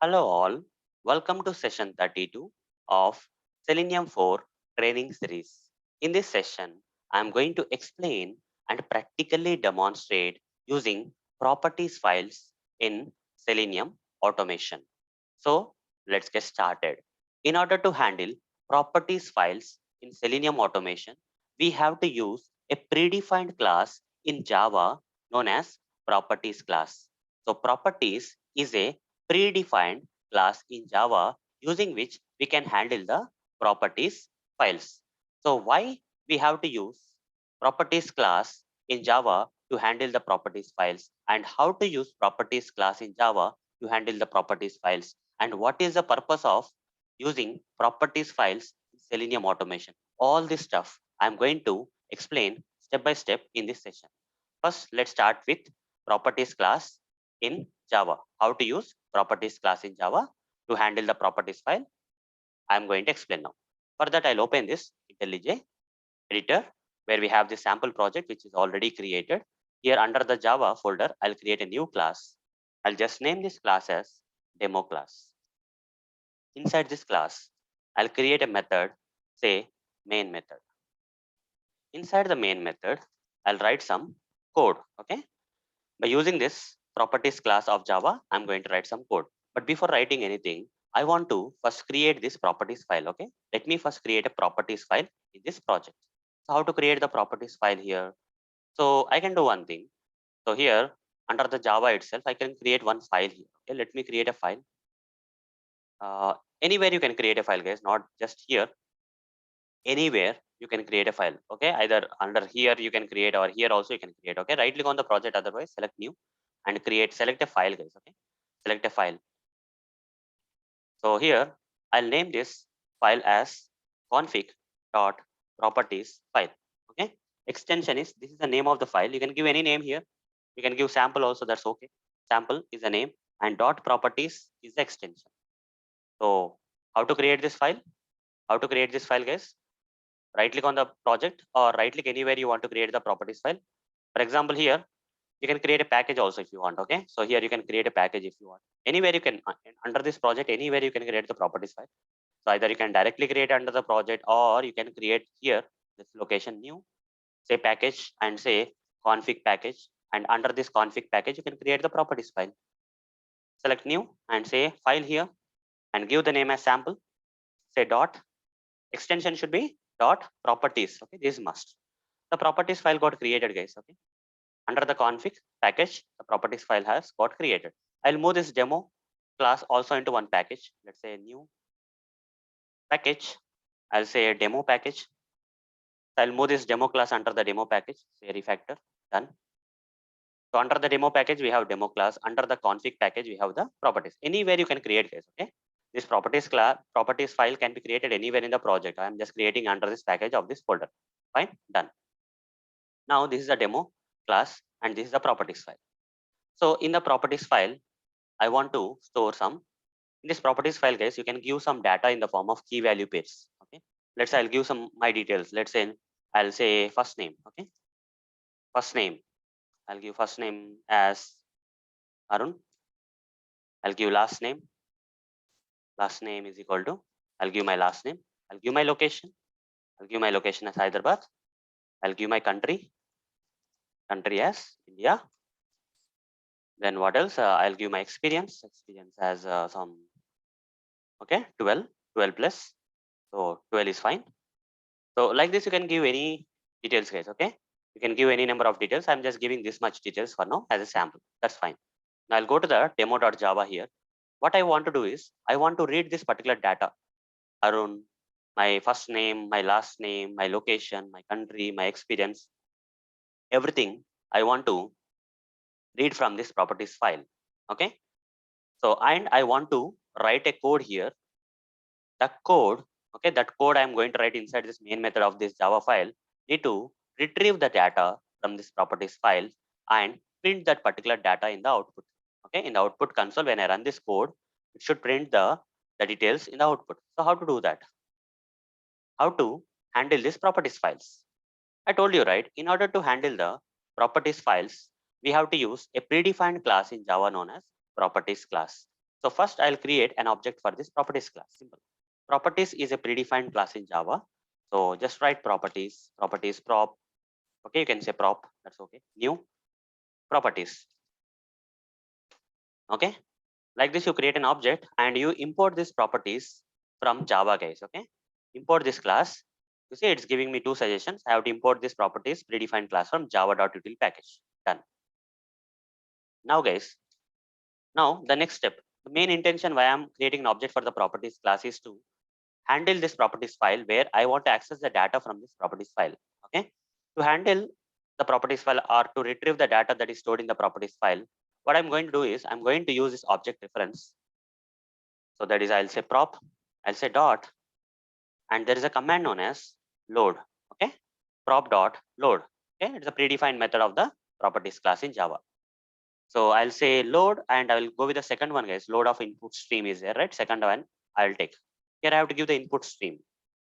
Hello all, welcome to session 32 of Selenium 4 training series. In this session, I am going to explain and practically demonstrate using properties files in Selenium Automation. So let's get started. In order to handle properties files in Selenium Automation, we have to use a predefined class in Java known as properties class. So properties is a predefined class in Java using which we can handle the properties files. So why we have to use properties class in Java to handle the properties files, and how to use properties class in Java to handle the properties files, and what is the purpose of using properties files in Selenium Automation. All this stuff I'm going to explain step by step in this session. First, let's start with properties class in Java. How to use properties class in Java to handle the properties file. I'm going to explain now. For that, I'll open this IntelliJ editor where we have the sample project which is already created. Here under the Java folder, I'll create a new class. I'll just name this class as demo class. Inside this class, I'll create a method, say main method. Inside the main method, I'll write some code. Okay. By using this properties class of Java, I'm going to write some code. But before writing anything, I want to first create this properties file. Okay. Let me first create a properties file in this project. So how to create the properties file here? So I can do one thing. So here under the Java itself, I can create one file here. Okay. Let me create a file. Anywhere you can create a file, guys, not just here. Anywhere you can create a file. Okay, either under here you can create, or here also you can create. Okay, right click on the project, otherwise select new and create, select a file, guys. Okay, select a file. So here I'll name this file as config.properties file. Okay, extension is, this is the name of the file. You can give any name here. You can give sample also, that's okay. Sample is the name and dot properties is the extension. So how to create this file? How to create this file, guys? Right click on the project or right click anywhere you want to create the properties file. For example, here you can create a package also if you want. Okay, so here you can create a package if you want. Anywhere you can, under this project, anywhere you can create the properties file. So either you can directly create under the project, or you can create here this location new, say package, and say config package, and under this config package you can create the properties file. Select new and say file here and give the name as sample. Say dot, extension should be dot properties. Okay, this must. The properties file got created, guys. Okay, under the config package, the properties file has got created. I'll move this demo class also into one package. Let's say new package. I'll say a demo package. So I'll move this demo class under the demo package. Say refactor. Done. So under the demo package, we have demo class. Under the config package, we have the properties. Anywhere you can create, guys. Okay. This properties class, properties file can be created anywhere in the project. I'm just creating under this package of this folder. Fine. Done. Now this is a demo class and this is the properties file. So in the properties file, I want to store some. In this properties file, guys, you can give some data in the form of key value pairs. Okay. Let's say I'll give some my details. Let's say I'll say first name. Okay. First name. I'll give first name as Arun. I'll give last name. Last name is equal to, I'll give my last name. I'll give my location. I'll give my location as Hyderabad. I'll give my country. Country as India. Then what else? I'll give my experience. Experience as some, okay, 12 plus. So 12 is fine. So like this, you can give any details, guys. Okay, you can give any number of details. I'm just giving this much details for now as a sample. That's fine. Now I'll go to the demo.java here. What I want to do is I want to read this particular data. Arun, my first name, my last name, my location, my country, my experience, everything I want to read from this properties file. Okay. So, and I want to write a code here. The code, okay, that code I'm going to write inside this main method of this Java file need to retrieve the data from this properties file and print that particular data in the output. Okay, in the output console, when I run this code, it should print the details in the output. So how to do that? How to handle these properties files? I told you, right? In order to handle the properties files, we have to use a predefined class in Java known as properties class. So first I'll create an object for this properties class. Simple. Properties is a predefined class in Java. So just write properties, properties prop. Okay, you can say prop. That's okay. New properties. Okay. Like this, you create an object and you import these properties from Java, guys. Okay. Import this class. You see, it's giving me two suggestions. I have to import this properties predefined class from java.util package. Done. Now, guys, now the next step. The main intention why I'm creating an object for the properties class is to handle this properties file where I want to access the data from this properties file. Okay. To handle the properties file or to retrieve the data that is stored in the properties file, what I'm going to do is I'm going to use this object reference. So that is, I'll say prop, I'll say dot, and there is a command known as load. Okay. Prop dot load. Okay. It's a predefined method of the properties class in Java. So I'll say load and I will go with the second one, guys. Load of input stream is there, right? Second one I'll take. Here I have to give the input stream.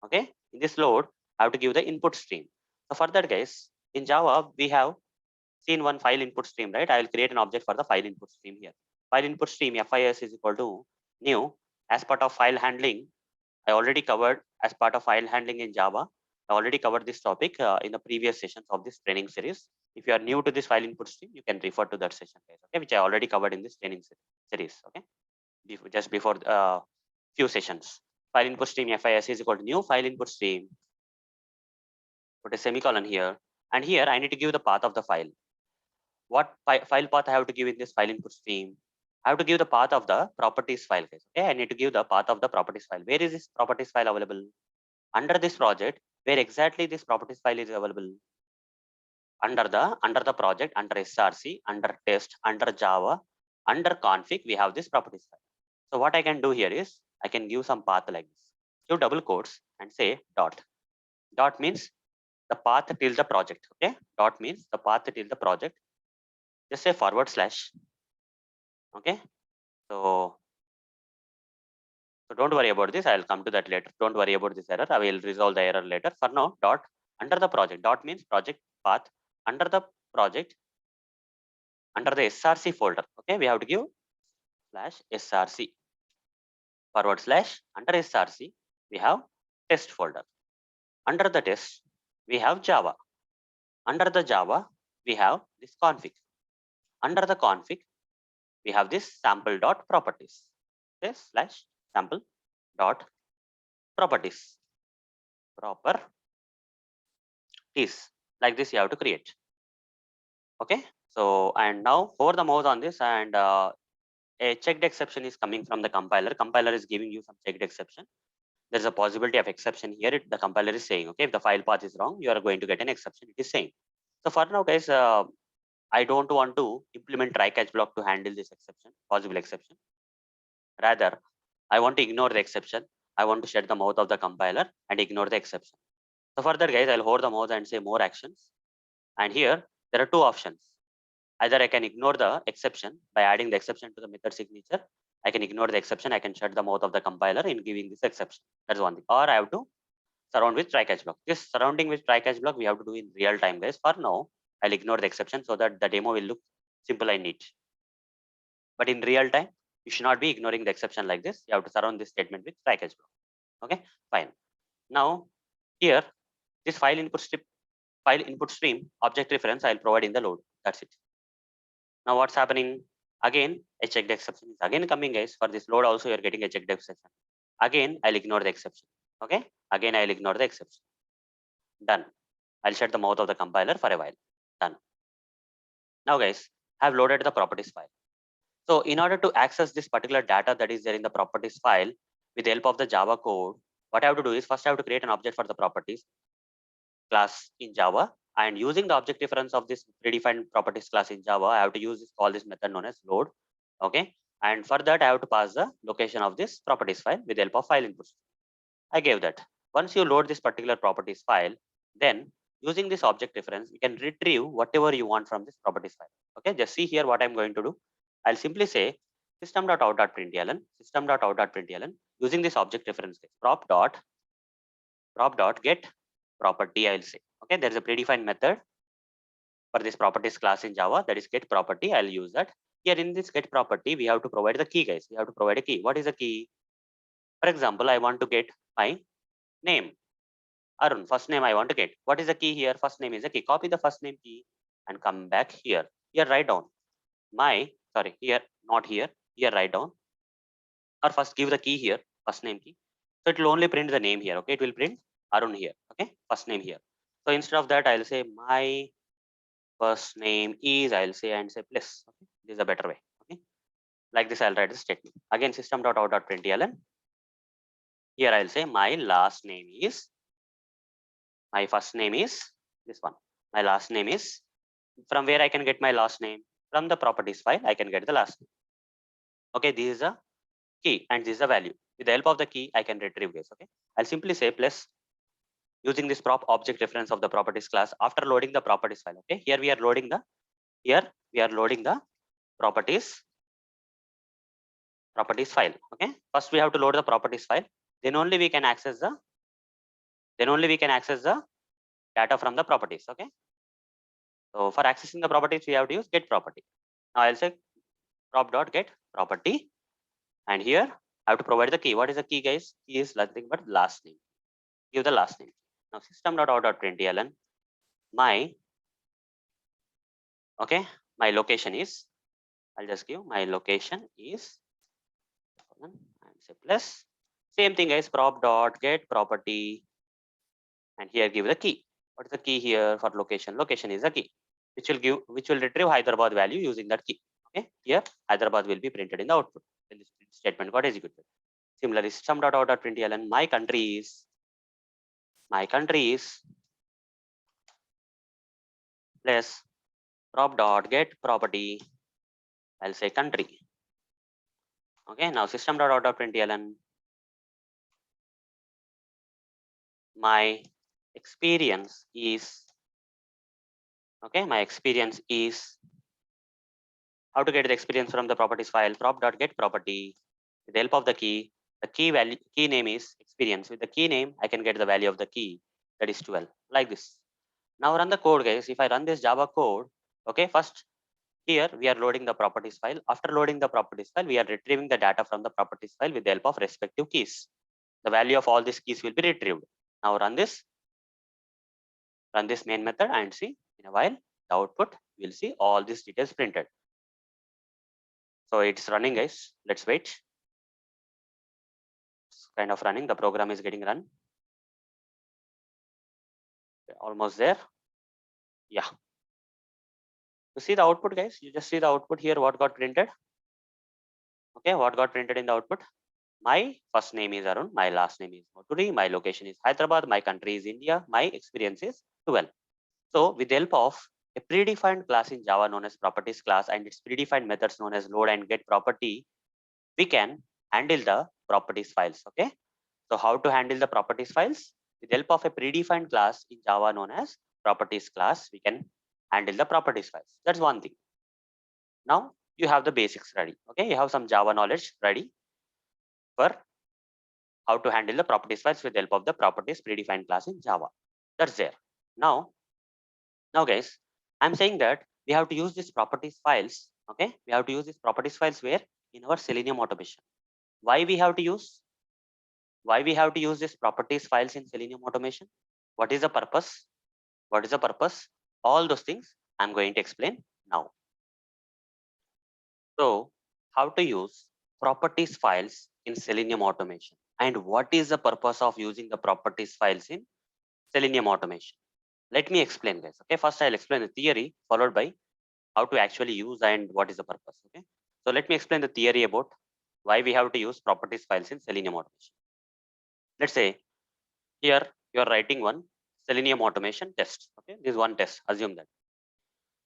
Okay. In this load, I have to give the input stream. So for that, guys, in Java, we have seen one file input stream, right? I will create an object for the file input stream here. File input stream FIS is equal to new. As part of file handling, I already covered as part of file handling in Java. I already covered this topic in the previous sessions of this training series. If you are new to this file input stream, you can refer to that session, guys, okay, which I already covered in this training series. Okay, just before few sessions. File input stream FIS is equal to new file input stream. Put a semicolon here, and here I need to give the path of the file. What file path I have to give in this file input stream? I have to give the path of the properties file, guys. Okay, I need to give the path of the properties file. Where is this properties file available? Under this project, where exactly this properties file is available? Under the project, under src, under test, under Java, under config, we have this properties file. So what I can do here is I can give some path like this. Give double quotes and say dot. Dot means the path till the project. Okay, dot means the path till the project. Just say forward slash. Okay, so don't worry about this. I'll come to that later. Don't worry about this error. I will resolve the error later. For now, dot under the project. Dot means project path under the project, under the src folder. Okay, we have to give slash src forward slash under src. We have test folder. Under the test, we have Java. Under the Java, we have this config. Under the config, we have this sample dot properties. Okay, slash sample dot properties. Properties. Like this, you have to create. Okay, so and now hover the mouse on this, and a checked exception is coming from the compiler. Compiler is giving you some checked exception. There's a possibility of exception here. The compiler is saying, okay, if the file path is wrong, you are going to get an exception. It is saying. So for now, guys, I don't want to implement try catch block to handle this exception, possible exception. Rather, I want to ignore the exception. I want to shut the mouth of the compiler and ignore the exception. So further, guys, I'll hold the mouse and say more actions. And here, there are two options. Either I can ignore the exception by adding the exception to the method signature. I can ignore the exception. I can shut the mouth of the compiler in giving this exception. That's one thing. Or I have to surround with try catch block. This surrounding with try catch block we have to do in real time, guys. For now, I'll ignore the exception so that the demo will look simple and neat. But in real time, you should not be ignoring the exception like this. You have to surround this statement with try catch block. Okay, fine. Now here, this file input stream object reference I'll provide in the load. That's it. Now what's happening? Again, a checked exception is again coming, guys. For this load also, you're getting a checked exception. Again, I'll ignore the exception. Okay. Again, I'll ignore the exception. Done. I'll shut the mouth of the compiler for a while. Done. Now, guys, I've loaded the properties file. So in order to access this particular data that is there in the properties file with the help of the Java code, what I have to do is first I have to create an object for the properties class in Java, and using the object reference of this predefined properties class in Java, I have to call this method known as load. Okay, and for that I have to pass the location of this properties file with the help of file inputs. I gave that. Once you load this particular properties file, then using this object reference, you can retrieve whatever you want from this properties file. Okay, just see here what I'm going to do. I'll simply say system.out.println, system.out.println, using this object reference, prop dot get property, I'll say. Okay, there is a predefined method for this properties class in Java, that is get property. I'll use that. Here in this get property, we have to provide the key, guys. We have to provide a key. What is the key? For example, I want to get my name. Arun, first name I want to get. What is the key here? First name is the key. Copy the first name key and come back here. Here write down here, not here. Here write down, or first give the key here, first name key. So it will only print the name here. Okay, it will print Arun here. Okay, first name here. So instead of that, I'll say my first name is, I'll say and say plus. Okay, this is a better way. Okay, like this, I'll write the statement again. System.out.println. Here I'll say my last name is, my first name is this one. My last name is, from where I can get my last name? From the properties file, I can get the last name. Okay, this is a key and this is a value. With the help of the key, I can retrieve this. Okay, I'll simply say plus using this prop object reference of the properties class after loading the properties file. Okay, here we are loading the properties file. Okay, first we have to load the properties file. Then only we can access the data from the properties. Okay, so for accessing the properties, we have to use get property. Now I'll say prop.get property, and here I have to provide the key. What is the key, guys? Key is nothing but last name. Give the last name. Now system.out.println my location is, I'll just give my location is and say plus same thing, guys, prop.get property, and here give the key. What is the key here for location? Location is the key which will retrieve Hyderabad value using that key. Okay, here Hyderabad will be printed in the output when this statement got executed. Similarly, system.out.println my country is plus prop.get property, I'll say country. Okay, now system.out.println my experience is, how to get the experience from the properties file, prop.get property. With the help of the key name is experience. With the key name, I can get the value of the key, that is 12, like this. Now run the code, guys. If I run this Java code, okay, first here we are loading the properties file. After loading the properties file, we are retrieving the data from the properties file with the help of respective keys. The value of all these keys will be retrieved. Now run this main method and see in a while the output, we'll see all these details printed. So it's running, guys. Let's wait. It's kind of running. The program is getting run. Almost there. Yeah. You see the output, guys. You just see the output here. What got printed? Okay, what got printed in the output? My first name is Arun. My last name is Moturi. My location is Hyderabad. My country is India. My experience is 12. So with the help of a predefined class in Java known as properties class and its predefined methods known as load and get property, we can handle the properties files. Okay, so how to handle the properties files? With the help of a predefined class in Java known as properties class, we can handle the properties files. That's one thing. Now you have the basics ready. Okay, you have some Java knowledge ready for how to handle the properties files with the help of the properties predefined class in Java. That's there. Now guys, I'm saying that we have to use these properties files. Okay, we have to use these properties files where? In our Selenium automation. Why we have to use these properties files in Selenium automation? What is the purpose? All those things I'm going to explain now. So how to use properties files in Selenium automation, and what is the purpose of using the properties files in Selenium automation? Let me explain, guys. Okay, first I'll explain the theory followed by how to actually use and what is the purpose. Okay, so let me explain the theory about why we have to use properties files in Selenium automation. Let's say here you are writing one Selenium automation test. Okay, this is one test. Assume that.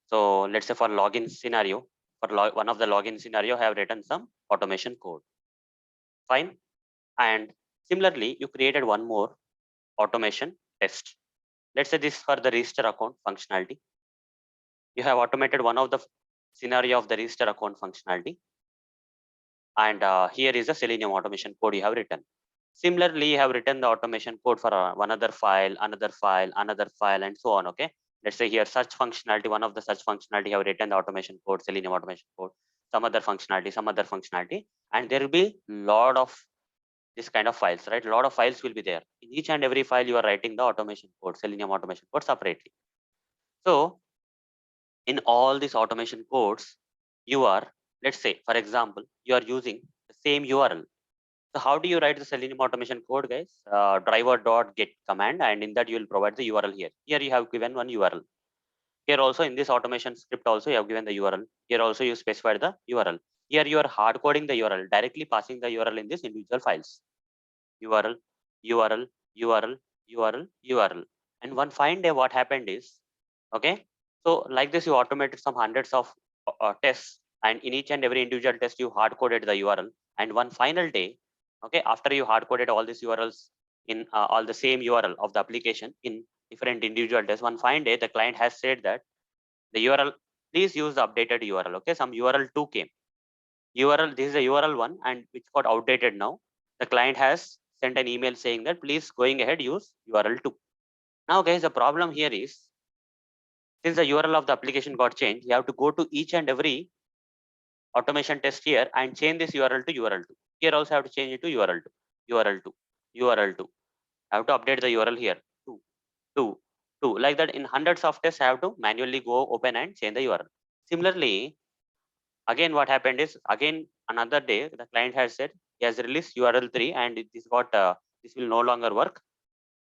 So let's say for login scenario, one of the login scenario, I have written some automation code. Fine. And similarly, you created one more automation test. Let's say this for the register account functionality. You have automated one of the scenario of the register account functionality. And here is the Selenium automation code you have written. Similarly, you have written the automation code for one other file, another file, and so on. Okay. Let's say here search functionality, one of the search functionality, you have written the automation code, Selenium automation code. some other functionality, and there will be lot of this kind of files, right? A lot of files will be there. In each and every file, you are writing the automation code, Selenium automation code separately. So in all these automation codes, you are, let's say, for example, you are using the same URL. So how do you write the Selenium automation code, guys? Driver.get command, and in that you will provide the URL here. Here you have given one URL. Here also in this automation script also you have given the URL. Here also you specified the URL. Here you are hard coding the URL, directly passing the URL in this individual files. URL, URL, URL, URL, URL. And one fine day, what happened is, okay, so like this, you automated some hundreds of tests, and in each and every individual test, you hard coded the URL. And one final day, okay, after you hard coded all these URLs in all the same URL of the application in different individual tests, one fine day, the client has said that the URL, please use the updated URL. Okay, some URL 2 came. URL, this is a URL 1 and which got outdated now. The client has sent an email saying that please going ahead use URL 2. Now guys, the problem here is, since the URL of the application got changed, you have to go to each and every automation test here and change this URL to URL 2. Here also have to change it to URL 2, URL 2, URL 2. I have to update the URL here, 2, 2, 2. Like that, in hundreds of tests, I have to manually go open and change the URL. Similarly, again what happened is, again another day the client has said he has released URL 3 and this will no longer work.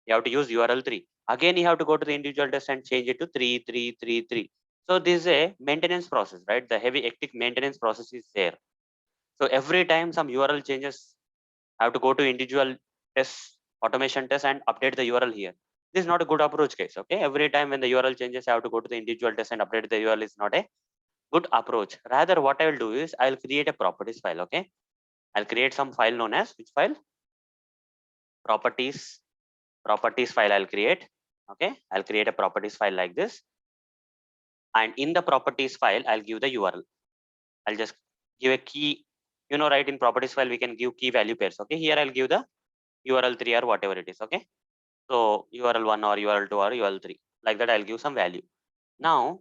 You have to use URL 3. Again you have to go to the individual test and change it to 3, 3, 3, 3. So this is a maintenance process, right? The heavy hectic maintenance process is there. So every time some URL changes, I have to go to individual tests, automation test, and update the URL here. This is not a good approach, guys. Okay, every time when the URL changes, I have to go to the individual test and update the URL is not a good approach. Rather, what I will do is I'll create a properties file. Okay, I'll create some file known as which file? Properties file I'll create. Okay, I'll create a properties file like this. And in the properties file, I'll give the URL. I'll just give a key, right? In properties file, we can give key value pairs. Okay, here I'll give the URL 3 or whatever it is. Okay, so URL 1 or URL 2 or URL 3. Like that, I'll give some value. Now,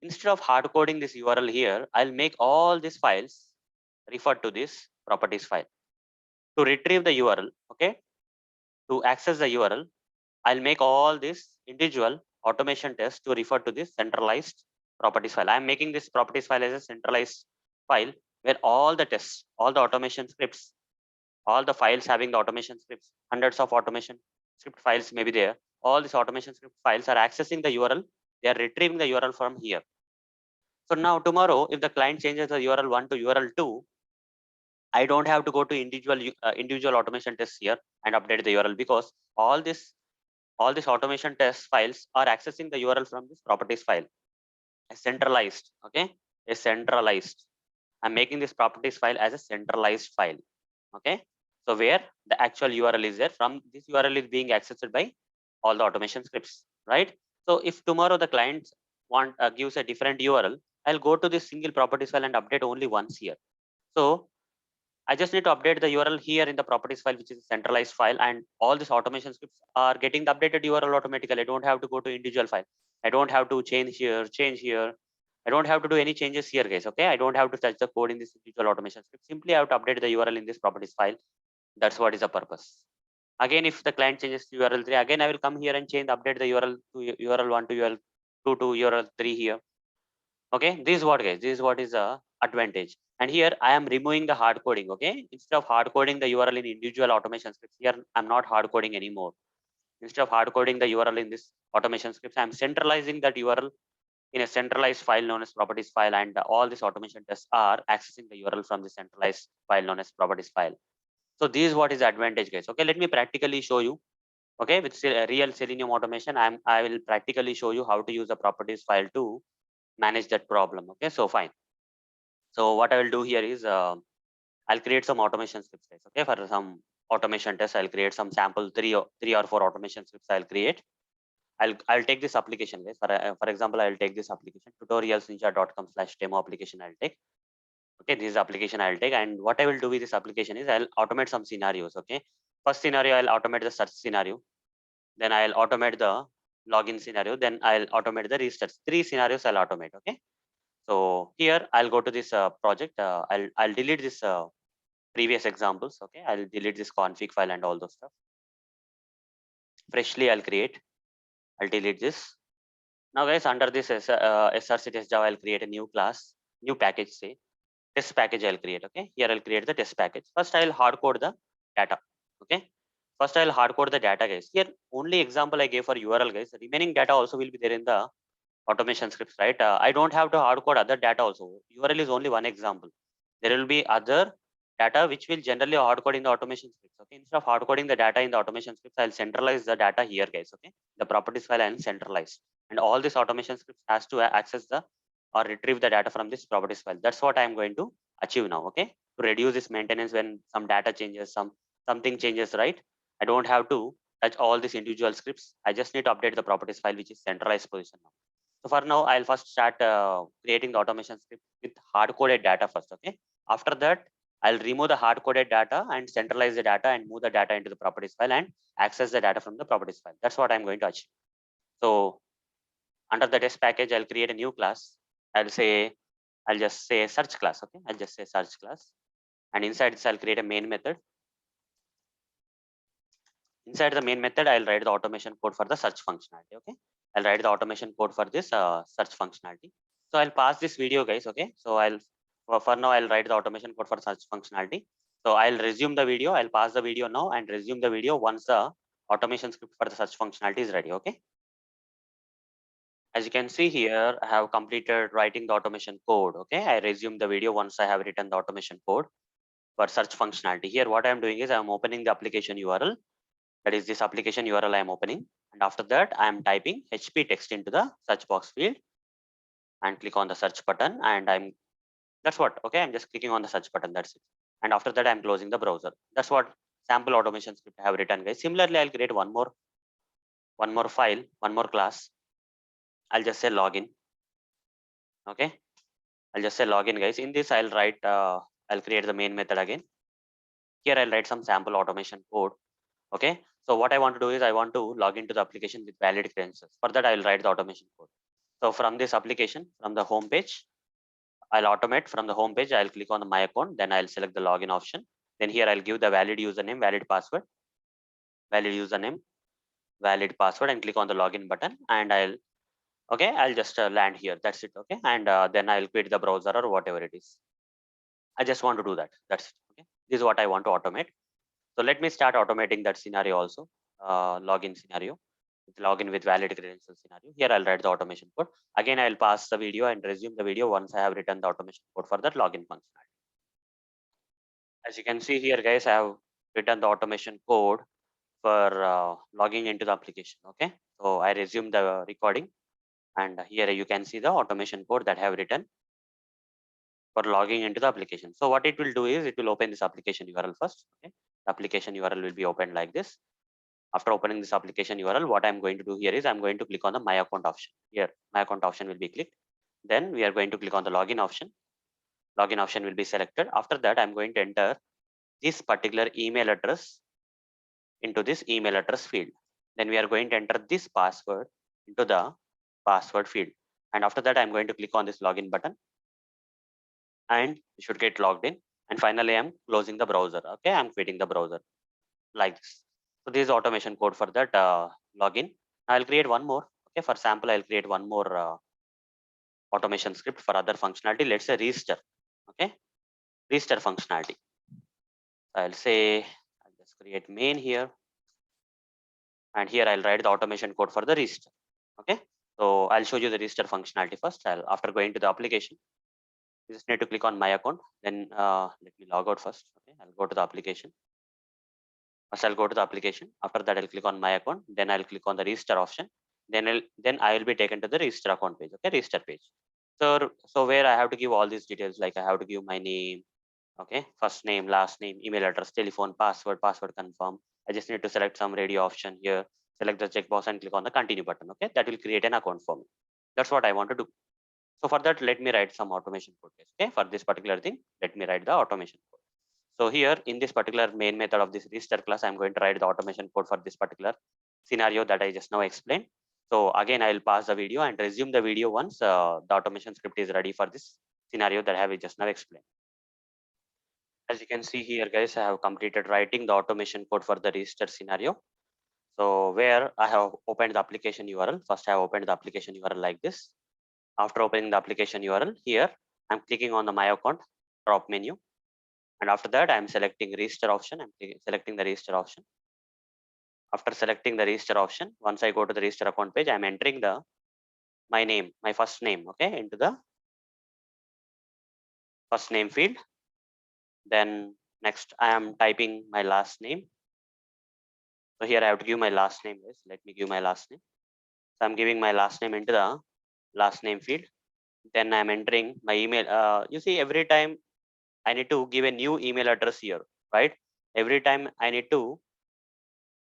instead of hard coding this URL here, I'll make all these files refer to this properties file. To retrieve the URL, okay, to access the URL, I'll make all this individual automation tests to refer to this centralized properties file. I'm making this properties file as a centralized file where all the tests, all the automation scripts, all the files having the automation scripts, hundreds of automation script files may be there. All these automation script files are accessing the URL. They are retrieving the URL from here. So now tomorrow, if the client changes the URL 1 to URL 2, I don't have to go to individual automation tests here and update the URL, because all these automation test files are accessing the URL from this properties file. A centralized, okay, a centralized. I'm making this properties file as a centralized file. Okay, so where the actual URL is there, from this URL is being accessed by all the automation scripts, right? So if tomorrow the client gives a different URL, I'll go to this single properties file and update only once here. So I just need to update the URL here in the properties file, which is a centralized file, and all these automation scripts are getting the updated URL automatically. I don't have to go to individual file. I don't have to change here. I don't have to do any changes here, guys. Okay, I don't have to touch the code in this individual automation script. Simply I have to update the URL in this properties file. That's what is the purpose. Again, if the client changes to URL 3, again I will come here and change, update the URL to URL 1 to URL 2 to URL 3 here. Okay, this is what, guys, this is what is the advantage. And here I am removing the hard coding. Okay, instead of hard coding the URL in individual automation scripts, here I'm not hard coding anymore. Instead of hard coding the URL in this automation scripts, I'm centralizing that URL in a centralized file known as properties file, and all these automation tests are accessing the URL from the centralized file known as properties file. So this is what is the advantage, guys. Okay, let me practically show you. Okay, with real Selenium automation, I will practically show you how to use the properties file to manage that problem. Okay, so fine. So what I will do here is I'll create some automation scripts, guys. Okay, for some automation tests, I'll create some sample three or four automation scripts. I'll create. I'll take this application, guys. For example, I'll take this application, tutorialsninja.com/demo application. I'll take. Okay, this is application I'll take, and what I will do with this application is I'll automate some scenarios. Okay, first scenario I'll automate the search scenario, then I'll automate the login scenario, then I'll automate the restarts. 3 scenarios I'll automate. Okay, So here I'll go to this project. I'll delete this previous examples. Okay, I'll delete this config file and all those stuff. Freshly I'll create. I'll delete this. Now guys, under this src test Java, I'll create a new class, new package, say test package I'll create. Okay, here I'll create the test package. First I'll hard code the data. Okay, first I'll hard code the data, guys. Here only example I gave for URL, guys. The remaining data also will be there in the automation scripts, right? I don't have to hard code other data also. URL is only one example. There will be other data which will generally hard code in the automation scripts. Okay, instead of hard coding the data in the automation scripts, I'll centralize the data here, guys. Okay, the properties file I'll centralize, and all this automation scripts has to access the or retrieve the data from this properties file. That's what I'm going to achieve now. Okay, to reduce this maintenance when some data changes, something changes, right? I don't have to touch all these individual scripts. I just need to update the properties file, which is centralized position now. So for now, I'll first start creating the automation script with hard-coded data first. Okay. After that, I'll remove the hard-coded data and centralize the data and move the data into the properties file and access the data from the properties file. That's what I'm going to achieve. So under the test package, I'll create a new class. I'll just say search class. Okay. I'll just say search class. And inside this, I'll create a main method. Inside the main method, I'll write the automation code for the search functionality. Okay. I'll write the automation code for this search functionality. So I'll pass this video, guys. Okay. So for now, I'll write the automation code for search functionality. So I'll resume the video. I'll pass the video now and resume the video once the automation script for the search functionality is ready. Okay. As you can see here, I have completed writing the automation code. Okay. I resume the video once I have written the automation code for search functionality. Here, what I'm doing is I'm opening the application URL. That is this application URL I am opening. And after that, I am typing HP text into the search box field and click on the search button. And that's what, okay, I'm just clicking on the search button. That's it. And after that, I'm closing the browser. That's what sample automation script I have written, guys. Similarly, I'll create one more file, one more class. I'll just say login. Okay. I'll just say login, guys. In this, I'll create the main method again. Here, I'll write some sample automation code. Okay. So what I want to do is I want to log into the application with valid credentials. For that, I will write the automation code. So from this application, from the home page, I'll automate from the home page. I'll click on my account. Then I'll select the login option. Then here I'll give the valid username, valid password, valid username, valid password, and click on the login button. And I'll just land here. That's it. Okay. And then I'll quit the browser or whatever it is. I just want to do that. That's it. Okay. This is what I want to automate. So let me start automating that scenario also, login scenario, with login with valid credentials scenario. Here I'll write the automation code. Again, I'll pass the video and resume the video once I have written the automation code for that login functionality. As you can see here, guys, I have written the automation code for logging into the application. Okay, so I resume the recording, and here you can see the automation code that I have written for logging into the application. So what it will do is it will open this application URL first. Okay, the application URL will be opened like this. After opening this application URL, what I'm going to do here is I'm going to click on the my account option. Here, my account option will be clicked. Then we are going to click on the login option. Login option will be selected. After that, I'm going to enter this particular email address into this email address field. Then we are going to enter this password into the password field. And after that, I'm going to click on this login button and you should get logged in. And finally, I'm closing the browser. Okay, I'm quitting the browser like this. So this is automation code for that login. I'll create one more. Okay, for sample, I'll create one more automation script for other functionality. Let's say register. Okay, register functionality. I'll just create main here. And here I'll write the automation code for the register. Okay, so I'll show you the register functionality first. After going to the application, you just need to click on my account. Then let me log out first. Okay, I'll go to the application. First, I'll go to the application. After that, I'll click on my account. Then I'll click on the register option. Then I will be taken to the register account page. Okay, register page. So where I have to give all these details, like I have to give my name, okay, first name, last name, email address, telephone, password confirm. I just need to select some radio option here, select the checkbox and click on the continue button. Okay, that will create an account for me. That's what I want to do. So for that, let me write some automation code. Okay, for this particular thing, let me write the automation code. So here in this particular main method of this register class, I'm going to write the automation code for this particular scenario that I just now explained. So again, I will pause the video and resume the video once the automation script is ready for this scenario that I have just now explained. As you can see here, guys, I have completed writing the automation code for the register scenario. So where I have opened the application URL, first I have opened the application URL like this. After opening the application URL here, I'm clicking on the My Account drop menu. And after that, I'm selecting register option. I'm selecting the register option. After selecting the register option, once I go to the register account page, I'm entering my name, my first name, okay, into the first name field. Then next, I am typing my last name. So here I have to give my last name, guys. Let me give my last name. So I'm giving my last name into the last name field. Then I'm entering my email. You see, every time I need to give a new email address here, right? Every time I need to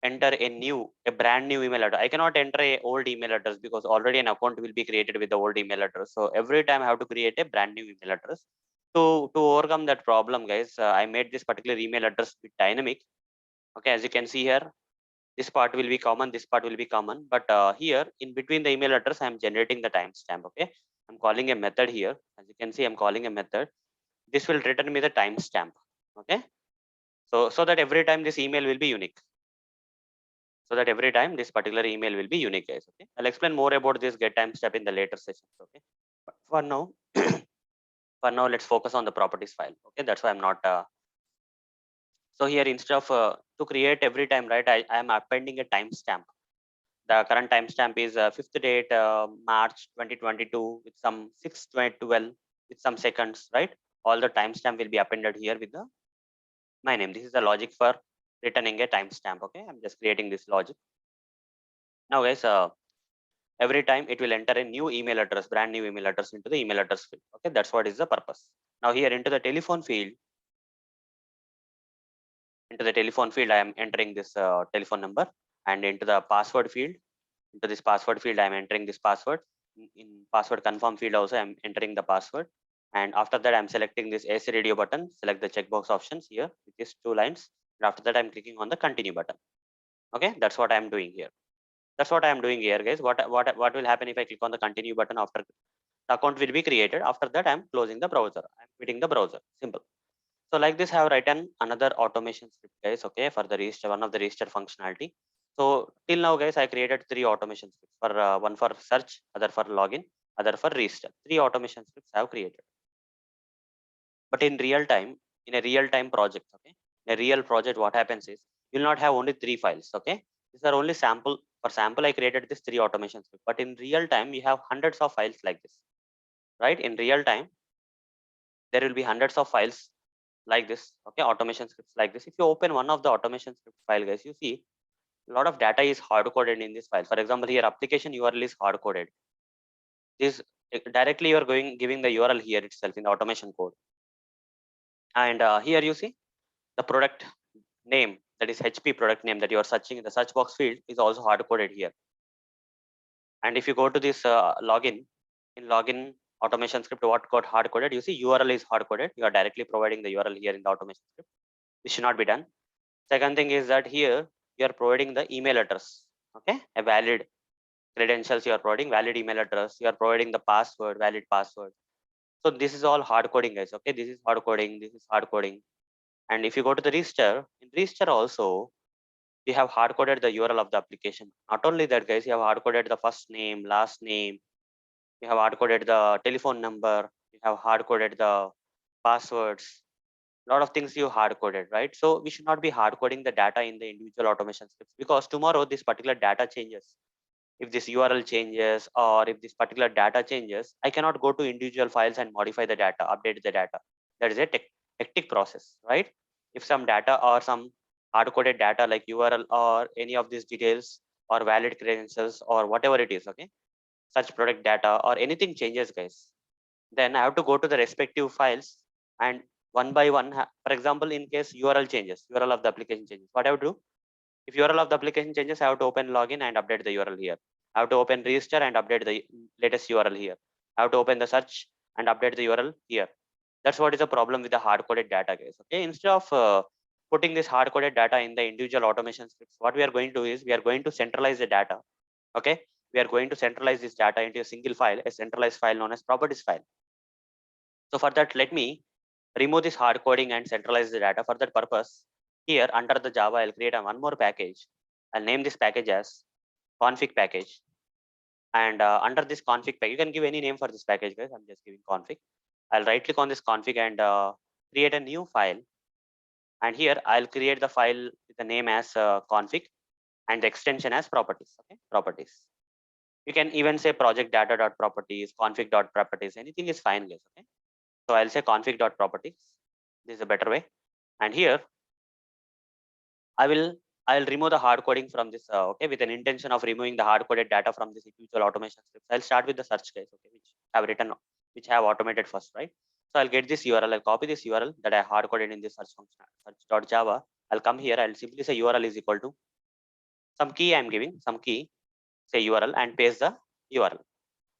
enter a brand new email address. I cannot enter a old email address because already an account will be created with the old email address. So every time I have to create a brand new email address. To overcome that problem, guys, I made this particular email address with dynamic. Okay, as you can see here, this part will be common, this part will be common. But here in between the email address, I'm generating the timestamp. Okay, I'm calling a method here. As you can see, I'm calling a method. This will return me the timestamp. Okay, so that every time this email will be unique. So that every time this particular email will be unique, guys. Okay, I'll explain more about this get timestamp in the later sessions. Okay, but for now, let's focus on the properties file. Okay, that's why I'm not. So here instead of to create every time, right? I am appending a timestamp. The current timestamp is 5th date March 2022 with some 6/12 with some seconds, right? All the timestamp will be appended here with the my name. This is the logic for returning a timestamp. Okay, I'm just creating this logic. Now, guys, every time it will enter a new email address, brand new email address into the email address field. Okay, that's what is the purpose. Now here into the telephone field, I am entering this telephone number, and into the password field, into this password field, I am entering this password. In password confirm field also, I am entering the password. And after that, I'm selecting this AC radio button, select the checkbox options here with these two lines. And after that, I'm clicking on the continue button. Okay, that's what I'm doing here. That's what I'm doing here, guys. What will happen if I click on the continue button after the account will be created? After that, I'm closing the browser. I'm quitting the browser. Simple. So like this, I have written another automation script, guys. Okay, for the register, one of the register functionality. So till now, guys, I created 3 automation scripts for one for search, other for login, other for register. 3 automation scripts I have created. But in real time, in a real time project, okay, in a real project, what happens is you'll not have only 3 files. Okay, these are only sample. For sample, I created this 3 automation scripts. But in real time, you have hundreds of files like this, right? In real time, there will be hundreds of files like this. Okay, automation scripts like this. If you open one of the automation script file, guys, you see a lot of data is hard coded in this file. For example, here application URL is hard coded. This directly you are giving the URL here itself in the automation code. And here you see the product name, that is HP product name that you are searching in the search box field is also hard coded here. And if you go to this login, in login automation script, what got hard coded, you see URL is hard coded. You are directly providing the URL here in the automation script. This should not be done. Second thing is that here you are providing the email address. Okay, a valid credentials you are providing, valid email address, you are providing the password, valid password. So this is all hard coding, guys. Okay, this is hard coding, this is hard coding. And if you go to the register, in register also, you have hard coded the URL of the application. Not only that, guys, you have hard coded the first name, last name, you have hard coded the telephone number, you have hard coded the passwords, a lot of things you hard coded, right? So we should not be hard coding the data in the individual automation scripts, because tomorrow this particular data changes. If this URL changes or if this particular data changes, I cannot go to individual files and modify the data, update the data. That is a hectic process, right? If some data or some hard coded data like URL or any of these details or valid credentials or whatever it is, okay, such product data or anything changes, guys, then I have to go to the respective files and one by one, for example, in case URL changes, URL of the application changes, what I would do? If URL of the application changes, I have to open login and update the URL here. I have to open register and update the latest URL here. I have to open the search and update the URL here. That's what is the problem with the hard-coded data, guys. Okay, instead of putting this hard-coded data in the individual automation scripts, what we are going to do is we are going to centralize the data. Okay, we are going to centralize this data into a single file, a centralized file known as properties file. So for that, let me remove this hard coding and centralize the data. For that purpose, here under the Java, I'll create one more package. I'll name this package as config package. And under this config package, you can give any name for this package, guys. I'm just giving config. I'll right click on this config and create a new file. And here I'll create the file with the name as config and the extension as properties. Okay, properties. You can even say project data.properties, config.properties, anything is fine, guys. Okay. So I'll say config.properties. This is a better way. And here I'll remove the hard coding from this, okay, with an intention of removing the hard coded data from this individual automation scripts. I'll start with the search case, okay, which have automated first, right? So I'll get this URL, I'll copy this URL that I hard coded in this search function, search.java. I'll come here, I'll simply say URL is equal to some key I'm giving, some key, say URL, and paste the URL.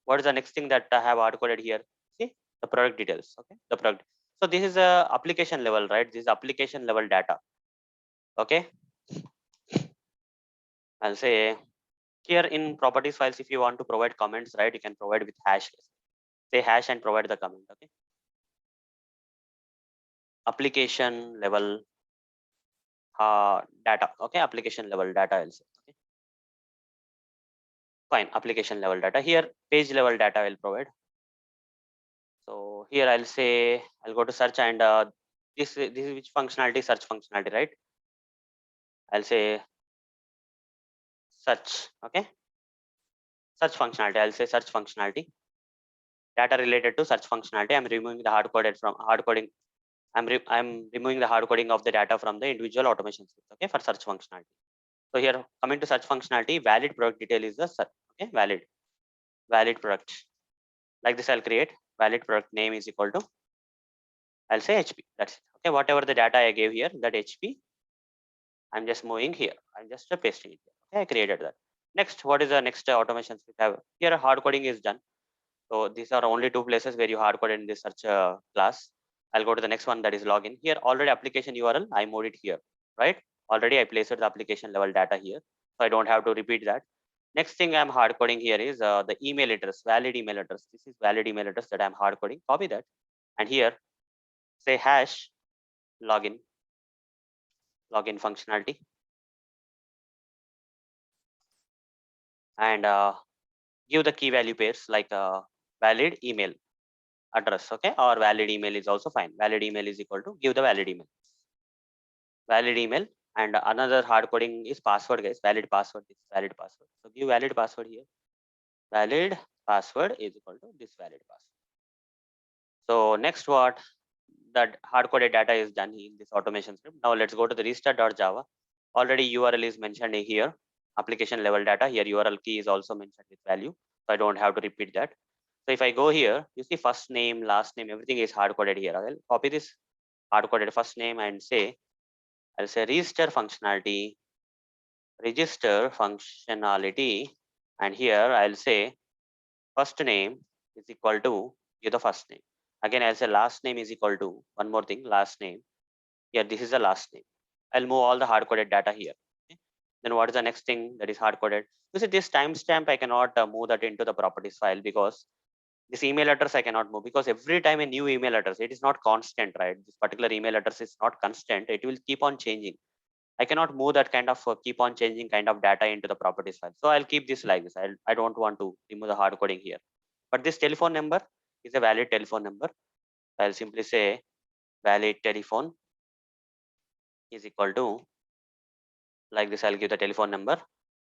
What is the next thing that I have hard coded here? See the product details, okay, the product. So this is a application level, right? This is application level data. Okay. I'll say here in properties files, if you want to provide comments, right, you can provide with hash. Say hash and provide the comment. Okay. Application level data. Okay. Application level data. I'll say. Okay. Fine. Application level data. Here page level data I will provide. So here I'll say I'll go to search and this is which functionality? Search functionality, right? I'll say search. Okay. Search functionality. I'll say search functionality. Data related to search functionality. I'm removing the hard coded from hard coding. I'm removing the hard coding of the data from the individual automation script. Okay, for search functionality. So here coming to search functionality, valid product detail is the search. Okay, valid product. Like this, I'll create valid product name is equal to. I'll say HP. That's it. Okay, whatever the data I gave here, that HP. I'm just moving here. I'm just pasting it here. Okay, I created that. Next, what is the next automation script? I have here hard coding is done. So these are only two places where you hard code in this search class. I'll go to the next one, that is login. Here already application URL, I moved it here, right? Already I placed the application level data here. So I don't have to repeat that. Next thing I'm hard coding here is the email address, valid email address. This is valid email address that I'm hard coding. Copy that. And here say hash login functionality. And give the key value pairs like valid email address, okay, or valid email is also fine. Valid email is equal to give the valid email. Valid email, and another hard coding is password, guys. Valid password. This valid password. So give valid password here. Valid password is equal to this valid password. So next, what that hard coded data is done in this automation script. Now let's go to the restart.java. Already URL is mentioned here. Application level data here. URL key is also mentioned with value. So I don't have to repeat that. So if I go here, you see first name, last name, everything is hard coded here. I'll copy this hard coded first name and say, I'll say register functionality, and here I'll say first name is equal to give the first name. Again, I'll say last name is equal to one more thing, last name. Here, this is the last name. I'll move all the hard coded data here. Okay. Then what is the next thing that is hard coded? You see this timestamp, I cannot move that into the properties file because this email address I cannot move, because every time a new email address, it is not constant, right? This particular email address is not constant. It will keep on changing. I cannot move that kind of keep on changing kind of data into the properties file. So I'll keep this like this. I don't want to remove the hard coding here. But this telephone number is a valid telephone number. I'll simply say valid telephone is equal to, like this. I'll give the telephone number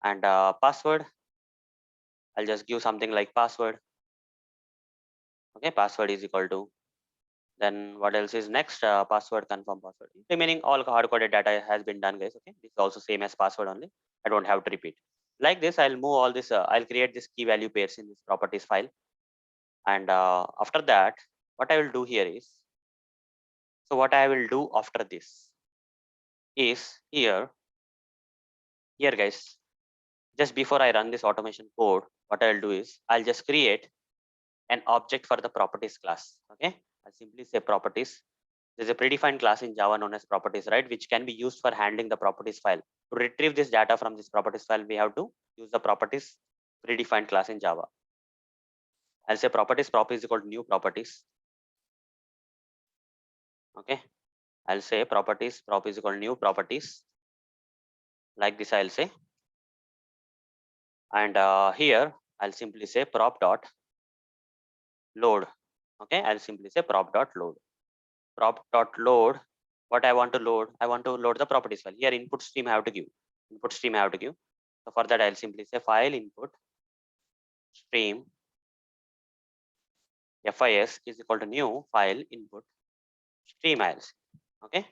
and password. I'll just give something like password. Okay, password is equal to. Then what else is next? Password, confirm password. Remaining all hard coded data has been done, guys. Okay, this is also same as password only. I don't have to repeat. Like this, I'll move all this. I'll create this key value pairs in this properties file. And after that, what I will do here is, so what I will do after this is here, guys, just before I run this automation code, what I'll do is I'll just create an object for the properties class. Okay, I'll simply say properties. There's a predefined class in Java known as properties, right? Which can be used for handling the properties file. To retrieve this data from this properties file, we have to use the properties predefined class in Java. I'll say properties prop is equal to new properties. Okay. I'll say properties prop is equal to new properties. Like this, I'll say. And here, I'll simply say prop dot load. Okay. I'll simply say prop dot load. Prop dot load. What I want to load? I want to load the properties file. Here, input stream I have to give. Input stream I have to give. So for that, I'll simply say file input stream FIS is equal to new file input stream I'll say. Okay.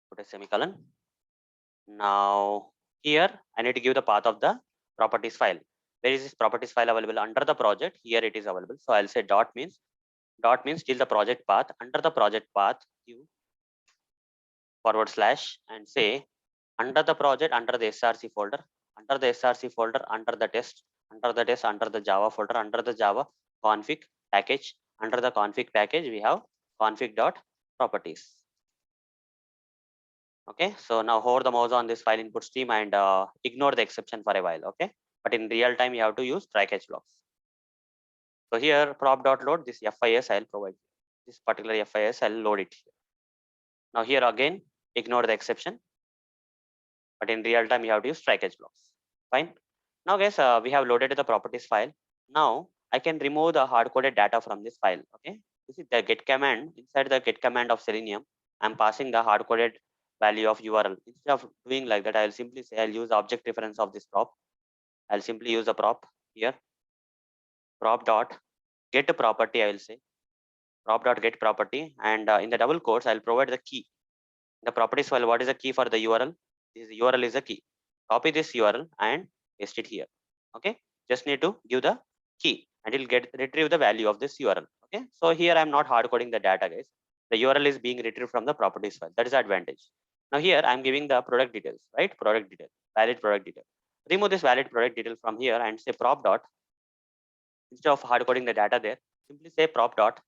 Put a semicolon. Now here I need to give the path of the properties file. Where is this properties file available? Under the project. Here it is available. So I'll say dot means till the project path. Under the project path, give / and say under the project, under the src folder, under the src folder, under the test, under the Java folder, under the Java config package, under the config package we have config.properties. Okay, so now hover the mouse on this file input stream and ignore the exception for a while. Okay, but in real time you have to use try catch blocks. So here prop.load this FIS I'll provide this particular FIS I'll load it here. Now here again ignore the exception, but in real time you have to use try catch blocks. Fine. Now guys, we have loaded the properties file. Now I can remove the hard coded data from this file. Okay, this is the get command. Inside the get command of Selenium, I'm passing the hard coded value of URL. Instead of doing like that, I'll simply say I'll use the object reference of this prop. I'll simply use the prop here. Prop dot get property. I will say prop dot get property, and in the double quotes, I'll provide the key. The properties file. What is the key for the URL? This URL is a key. Copy this URL and paste it here. Okay, just need to give the key and it'll get retrieve the value of this URL. Okay, so here I'm not hard coding the data, guys. The URL is being retrieved from the properties file. That is the advantage. Now here I'm giving the product details, right? Product detail, valid product detail. Remove this valid product detail from here and say prop dot. Instead of hard coding the data there, simply say prop dot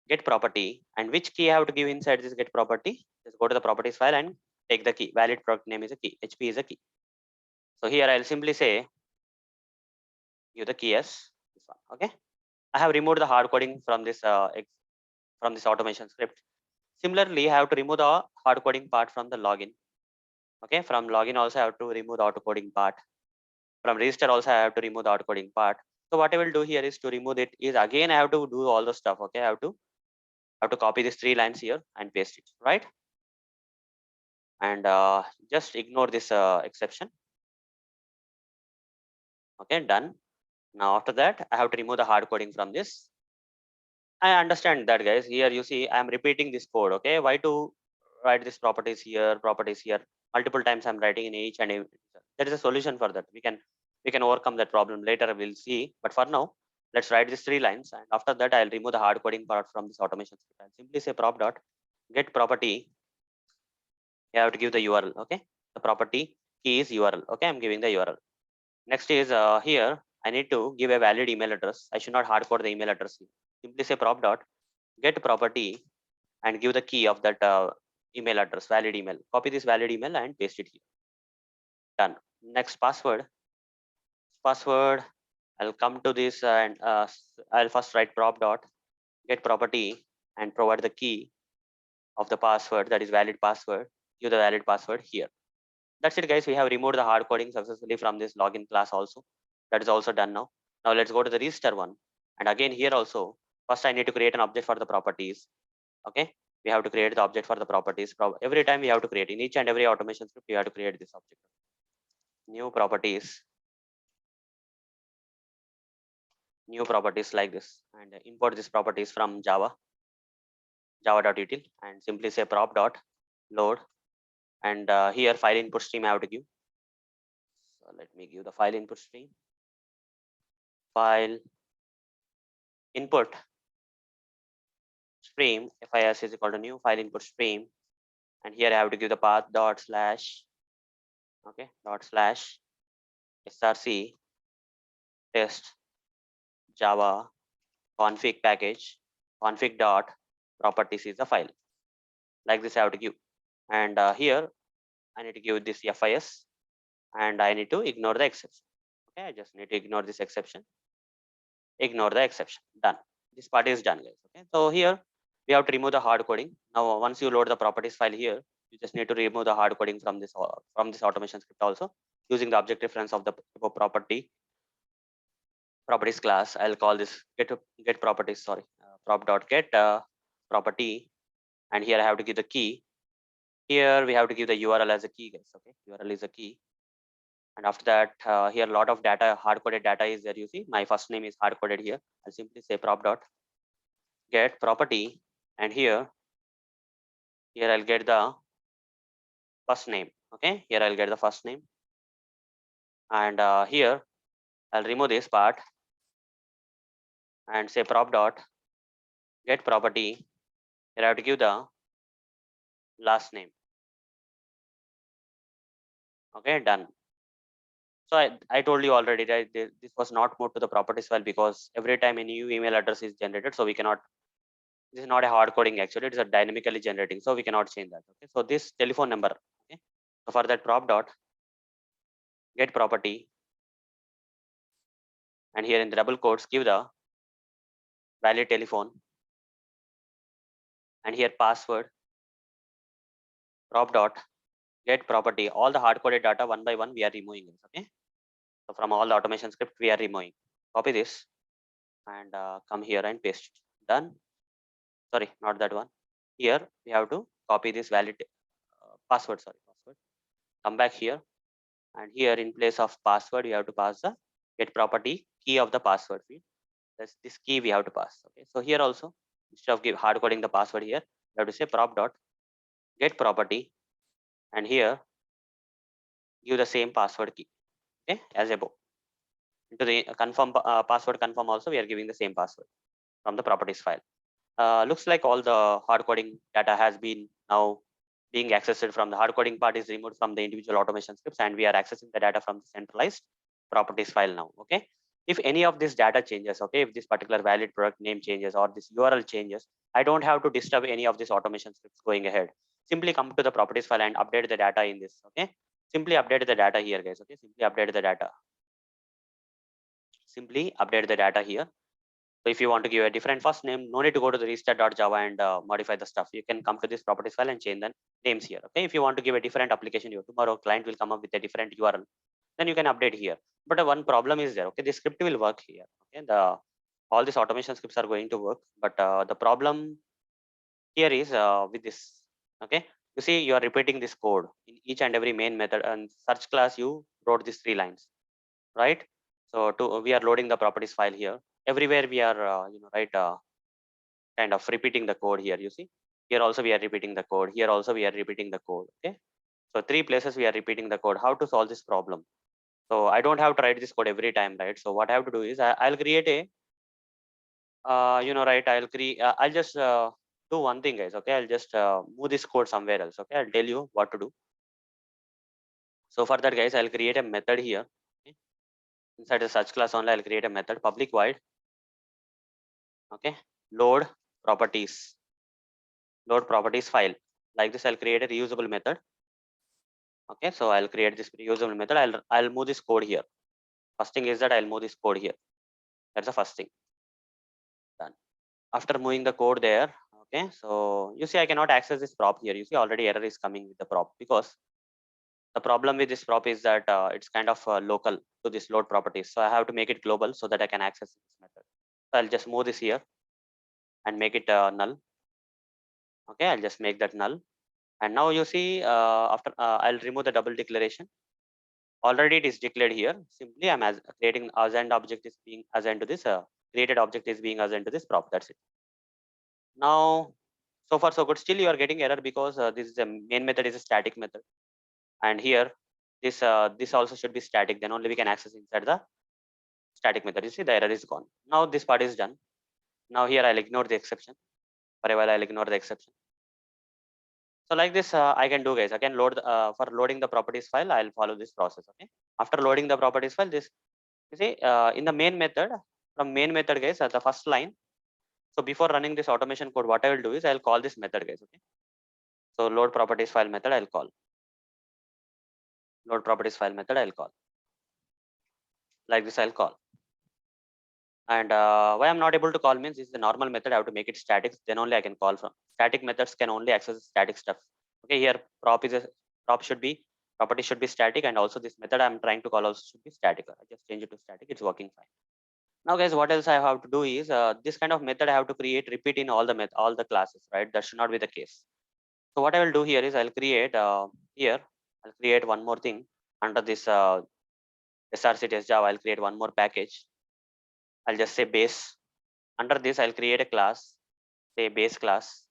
get property, and which key I have to give inside this get property. Just go to the properties file and take the key. Valid product name is a key. HP is a key. So here I'll simply say give the key as this one. Okay, I have removed the hard coding from this automation script. Similarly, I have to remove the hard coding part from the login. Okay, from login also I have to remove the auto coding part. From register also I have to remove the auto coding part. So what I will do here is to remove it is again I have to do all the stuff. Okay, I have to copy these 3 lines here and paste it, right? And just ignore this exception. Okay, done. Now after that I have to remove the hard coding from this. I understand that, guys. Here you see I'm repeating this code. Okay, why to write these properties here, multiple times I'm writing in each and every. There is a solution for that. We can overcome that problem later. We'll see. But for now, let's write these 3 lines, and after that I'll remove the hard coding part from this automation script. I'll simply say prop dot get property. You have to give the URL. Okay, the property key is URL. Okay, I'm giving the URL. Next is here I need to give a valid email address. I should not hard code the email address here. Simply say prop dot get property and give the key of that email address, valid email. Copy this valid email and paste it here. Done. Next password. I'll come to this and I'll first write prop dot get property and provide the key of the password, that is valid password. Give the valid password here. That's it, guys. We have removed the hard coding successfully from this login class also. That is also done now. Now let's go to the register one. And again here also, first I need to create an object for the properties. Okay, we have to create the object for the properties. Every time we have to create in each and every automation script, we have to create this object. New properties like this, and import these properties from java.util, and simply say prop dot load, and here file input stream I have to give. So let me give the file input stream. File input stream FIS is equal to new file input stream, and here I have to give the path dot slash, okay, dot slash src test Java config package config dot properties is the file. Like this I have to give, and here I need to give this FIS and I need to ignore the exception. Okay, I just need to ignore this exception, ignore the exception. Done. This part is done, guys. Okay, so here we have to remove the hard coding. Now, once you load the properties file here, you just need to remove the hard coding from this automation script also using the object reference of the properties class. I'll call this get properties. Sorry, prop dot get property, and here I have to give the key. Here we have to give the URL as a key, guys. Okay, URL is a key. And after that, here a lot of data, hard-coded data is there. You see, my first name is hard-coded here. I'll simply say prop dot get property, and here I'll get the first name. Okay, here I'll get the first name, and here I'll remove this part and say prop dot get property. Here I have to give the last name. Okay, done. So I told you already that this was not moved to the properties file because every time a new email address is generated, so we cannot. This is not a hard coding actually; it is a dynamically generating, so we cannot change that. Okay, so this telephone number. Okay, so for that prop dot get property, and here in the double quotes give the valid telephone, and here password prop dot get property. All the hard coded data one by one we are removing this. Okay, so from all the automation script we are removing. Copy this and come here and paste it. Done. Sorry, not that one. Here we have to copy this valid password. Sorry, password. Come back here, and here in place of password you have to pass the get property key of the password field. That's this key we have to pass. Okay, so here also instead of hard coding the password here, you have to say prop dot get property, and here give the same password key. Okay, as above. Into the confirm password confirm also we are giving the same password from the properties file. Looks like all the hard coding data has been now being accessed from the hard coding part is removed from the individual automation scripts, and we are accessing the data from the centralized properties file now. Okay, if any of this data changes, okay, if this particular valid product name changes or this URL changes, I don't have to disturb any of this automation scripts going ahead. Simply come to the properties file and update the data in this. Okay, simply update the data here, guys. Okay, simply update the data. Simply update the data here. So if you want to give a different first name, no need to go to the restart.java and modify the stuff. You can come to this properties file and change the names here. Okay, if you want to give a different application, tomorrow client will come up with a different URL, then you can update here. But one problem is there. Okay, the script will work here. Okay, all these automation scripts are going to work, but the problem here is with this. Okay, you see you are repeating this code in each and every main method, and search class you wrote these 3 lines, right? So we are loading the properties file here. Everywhere we are right kind of repeating the code here. You see here also we are repeating the code, here also we are repeating the code. Okay, so 3 places we are repeating the code. How to solve this problem? So I don't have to write this code every time, right? So what I have to do is I'll create a right, I'll just do one thing, guys. Okay, I'll just move this code somewhere else. Okay, I'll tell you what to do. So for that, guys, I'll create a method here. Okay? Inside the search class only I'll create a method public void. Okay, load properties file. Like this I'll create a reusable method. Okay, so I'll create this reusable method. I'll move this code here. First thing is that I'll move this code here. That's the first thing. Done. After moving the code there, okay, so you see I cannot access this prop here. You see already error is coming with the prop because the problem with this prop is that it's kind of local to this load properties. So I have to make it global so that I can access this method. So I'll just move this here and make it null. Okay, I'll just make that null. And now you see after I'll remove the double declaration. Already it is declared here. Simply I'm creating assigned object is being assigned to this created object is being assigned to this prop. That's it. Now so far so good. Still you are getting error because this is a main method is a static method, and here this also should be static. Then only we can access inside the static method. You see the error is gone. Now this part is done. Now here I'll ignore the exception. For a while I'll ignore the exception. So like this I can do, guys. I can load for loading the properties file. I'll follow this process. Okay. After loading the properties file, this you see in the main method, from main method, guys, the first line. So before running this automation code, what I will do is I'll call this method, guys. Okay. So load properties file method I'll call. load properties file method I'll call. Like this I'll call. And why I'm not able to call means this is the normal method. I have to make it static. Then only I can call from. Static methods can only access static stuff. Okay, here prop should be property should be static, and also this method I'm trying to call also should be static. I just change it to static. It's working fine. Now, guys, what else I have to do is this kind of method I have to repeat in all the classes, right? That should not be the case. So what I will do here is I'll create I'll create one more thing under this src test Java. I'll create one more package. I'll just say base. Under this, I'll create a class, say base class.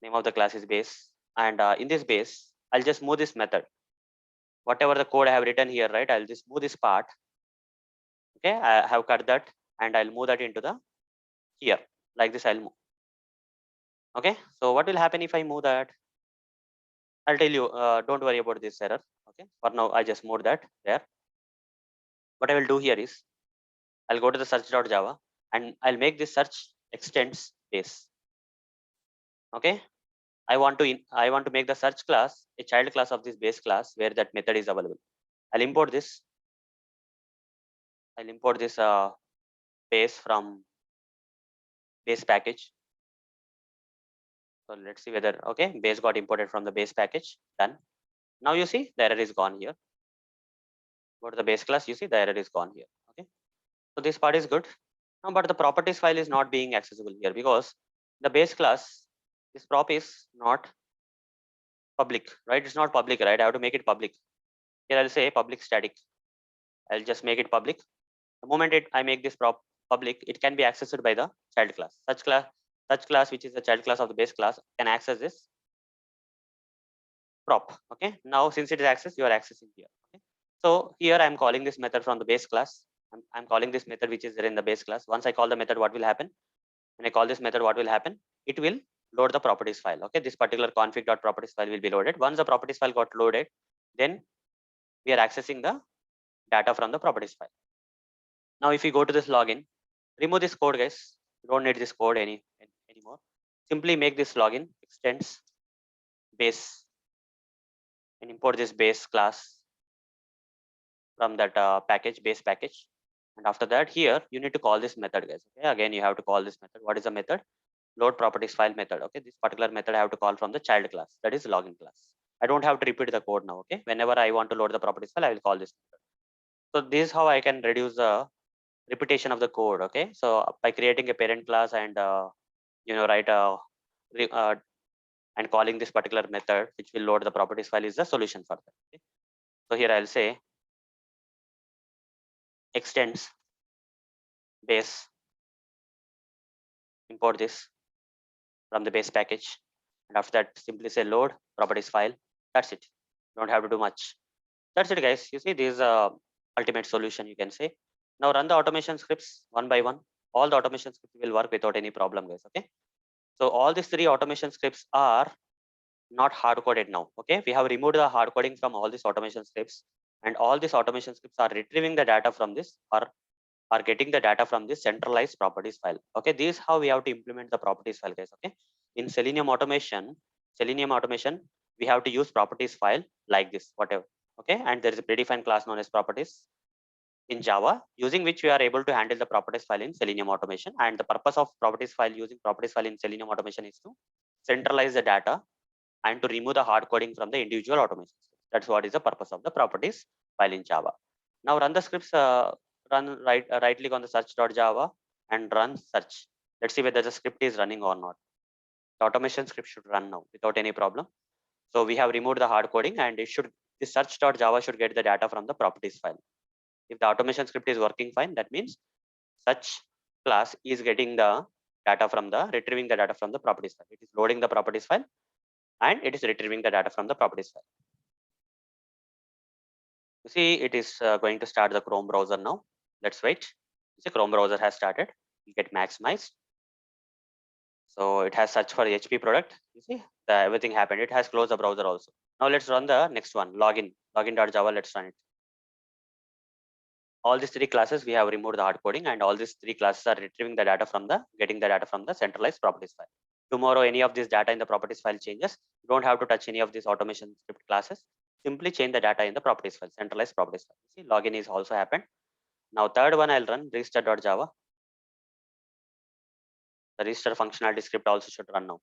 Name of the class is base. And in this base, I'll just move this method. Whatever the code I have written here, right? I'll just move this part. Okay, I have cut that and I'll move that into the here. Like this, I'll move. Okay, so what will happen if I move that? I'll tell you, don't worry about this error. Okay, for now, I just moved that there. What I will do here is I'll go to the search.java and I'll make this search extends base. Okay, I want to make the search class a child class of this base class where that method is available. I'll import this. I'll import this base from base package. So let's see whether okay base got imported from the base package. Done. Now you see the error is gone here. Go to the base class. You see the error is gone here. Okay. So this part is good. Now, but the properties file is not being accessible here because the base class this prop is not public, right? It's not public, right? I have to make it public. Here I'll say public static. I'll just make it public. The moment I make this prop public, it can be accessed by the child class. Such class, which is the child class of the base class, can access this prop. Okay. Now, since it is accessed, you are accessing here. Okay. So here I'm calling this method from the base class. I'm calling this method which is there in the base class. Once I call the method, what will happen? When I call this method, what will happen? It will load the properties file. Okay. This particular config.properties file will be loaded. Once the properties file got loaded, then we are accessing the data from the properties file. Now, if you go to this login, remove this code, guys. You don't need this code anymore. Simply make this login extends base and import this base class from that base package. And after that, here you need to call this method, guys. Okay, again, you have to call this method. What is the method? Load properties file method. Okay, this particular method I have to call from the child class, that is login class. I don't have to repeat the code now. Okay, whenever I want to load the properties file, I will call this method. So this is how I can reduce the repetition of the code. Okay, so by creating a parent class and write and calling this particular method which will load the properties file is the solution for that. Okay? So here I'll say extends base, import this from the base package, and after that simply say load properties file. That's it. Don't have to do much. That's it, guys. You see, this is ultimate solution, you can say. Now run the automation scripts one by one. All the automation scripts will work without any problem, guys. Okay. So all these three automation scripts are not hard coded now. Okay, we have removed the hard coding from all these automation scripts, and all these automation scripts are retrieving the data from this or are getting the data from this centralized properties file. Okay, this is how we have to implement the properties file, guys. Okay, in Selenium automation, we have to use properties file like this, whatever. Okay, and there is a predefined class known as properties in Java, using which we are able to handle the properties file in Selenium automation. And the purpose of properties file using properties file in Selenium automation is to centralize the data and to remove the hard coding from the individual automation. That's what is the purpose of the properties file in Java. Now run the scripts, right click on the search.java and run search. Let's see whether the script is running or not. The automation script should run now without any problem. So we have removed the hard coding and the search.java should get the data from the properties file. If the automation script is working fine, that means such class is getting the data from retrieving the data from the properties file. It is loading the properties file and it is retrieving the data from the properties file. You see, it is going to start the Chrome browser now. Let's wait. You see, Chrome browser has started. You get maximized. So it has searched for the HP product. You see, everything happened. It has closed the browser also. Now let's run the next one, login.java. Let's run it. All these three classes, we have removed the hard coding, and all these three classes are retrieving the data from getting the data from the centralized properties file. Tomorrow, any of this data in the properties file changes, you don't have to touch any of these automation script classes. simply change the data in the properties file, centralized properties file. See, login is also happened. Now third one I'll run register.java. The register functionality script also should run now.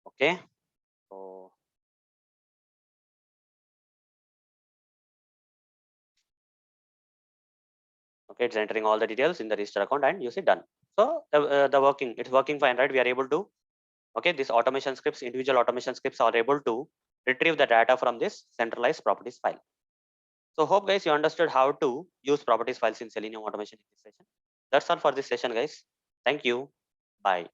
Okay, so okay, it's entering all the details in the register account and you see done. So it's working fine, right? We are able to, okay, this automation scripts, individual automation scripts are able to retrieve the data from this centralized properties file. So hope guys you understood how to use properties files in Selenium automation in this session. That's all for this session guys. Thank you. Bye.